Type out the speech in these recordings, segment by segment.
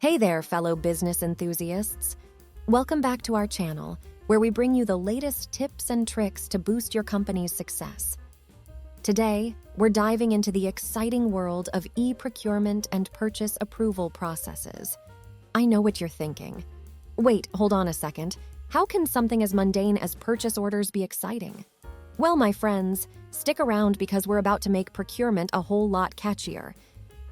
Hey there, fellow business enthusiasts. Welcome back to our channel, where we bring you the latest tips and tricks to boost your company's success. Today, we're diving into the exciting world of e-procurement and purchase approval processes. I know what you're thinking. Wait, hold on a second. How can something as mundane as purchase orders be exciting? Well, my friends, stick around because we're about to make procurement a whole lot catchier.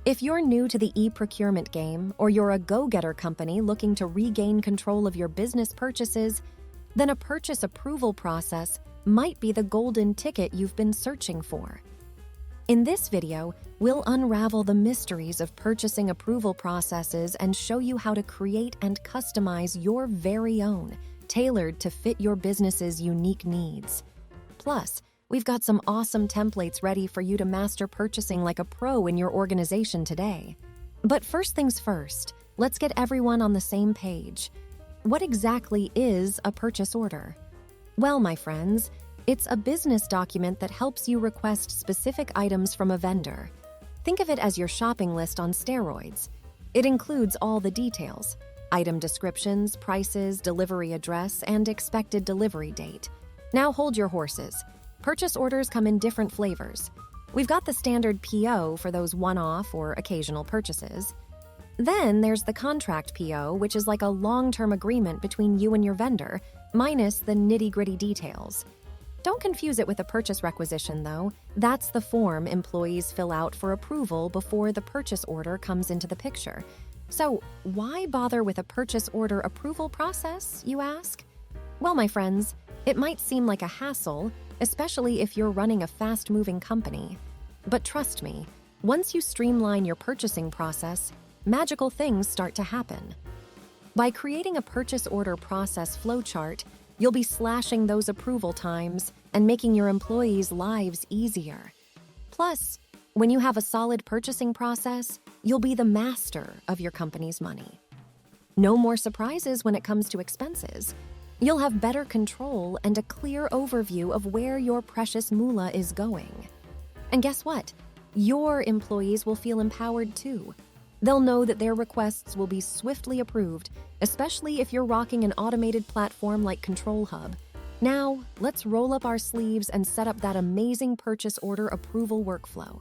If you're new to the e-procurement game, or you're a go-getter company looking to regain control of your business purchases, then a purchase approval process might be the golden ticket you've been searching for. In this video, we'll unravel the mysteries of purchasing approval processes and show you how to create and customize your very own, tailored to fit your business's unique needs. Plus, we've got some awesome templates ready for you to master purchasing like a pro in your organization today. But first things first, let's get everyone on the same page. What exactly is a purchase order? Well, my friends, it's a business document that helps you request specific items from a vendor. Think of it as your shopping list on steroids. It includes all the details: item descriptions, prices, delivery address, and expected delivery date. Now hold your horses. Purchase orders come in different flavors. We've got the standard PO for those one-off or occasional purchases. Then there's the contract PO, which is like a long-term agreement between you and your vendor, minus the nitty-gritty details. Don't confuse it with a purchase requisition, though. That's the form employees fill out for approval before the purchase order comes into the picture. So why bother with a purchase order approval process, you ask? Well, my friends, it might seem like a hassle, especially if you're running a fast-moving company. But trust me, once you streamline your purchasing process, magical things start to happen. By creating a purchase order process flowchart, you'll be slashing those approval times and making your employees' lives easier. Plus, when you have a solid purchasing process, you'll be the master of your company's money. No more surprises when it comes to expenses. You'll have better control and a clear overview of where your precious moolah is going. And guess what? Your employees will feel empowered too. They'll know that their requests will be swiftly approved, especially if you're rocking an automated platform like ControlHub. Now, let's roll up our sleeves and set up that amazing purchase order approval workflow.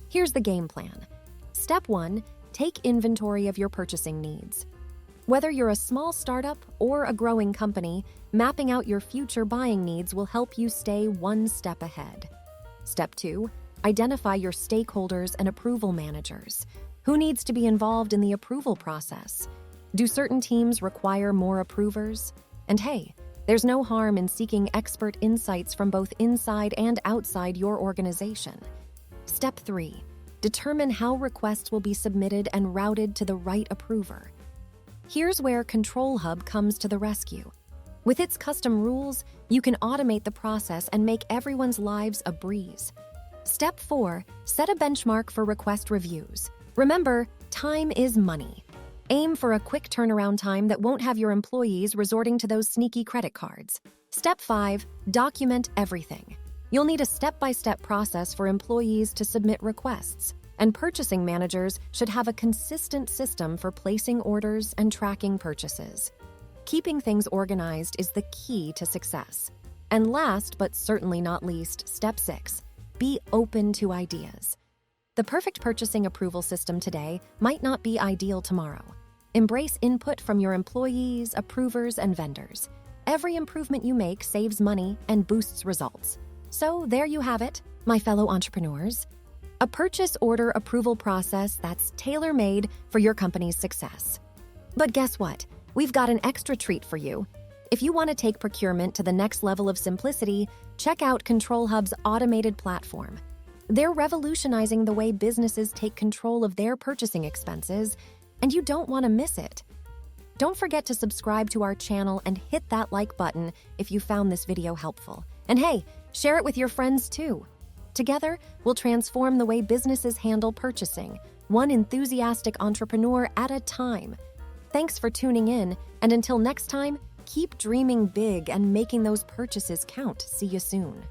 Here's the game plan. Step 1, take inventory of your purchasing needs. Whether you're a small startup or a growing company, mapping out your future buying needs will help you stay one step ahead. Step 2, identify your stakeholders and approval managers. Who needs to be involved in the approval process? Do certain teams require more approvers? And hey, there's no harm in seeking expert insights from both inside and outside your organization. Step 3, determine how requests will be submitted and routed to the right approver. Here's where ControlHub comes to the rescue. With its custom rules, you can automate the process and make everyone's lives a breeze. Step 4, set a benchmark for request reviews. Remember, time is money. Aim for a quick turnaround time that won't have your employees resorting to those sneaky credit cards. Step 5, document everything. You'll need a step-by-step process for employees to submit requests, and purchasing managers should have a consistent system for placing orders and tracking purchases. Keeping things organized is the key to success. And last, but certainly not least, step 6, be open to ideas. The perfect purchasing approval system today might not be ideal tomorrow. Embrace input from your employees, approvers, and vendors. Every improvement you make saves money and boosts results. So there you have it, my fellow entrepreneurs. A purchase order approval process that's tailor-made for your company's success. But guess what? We've got an extra treat for you. If you want to take procurement to the next level of simplicity, check out ControlHub's automated platform. They're revolutionizing the way businesses take control of their purchasing expenses, and you don't want to miss it. Don't forget to subscribe to our channel and hit that like button if you found this video helpful. And hey, share it with your friends too. Together, we'll transform the way businesses handle purchasing, one enthusiastic entrepreneur at a time. Thanks for tuning in, and until next time, keep dreaming big and making those purchases count. See you soon.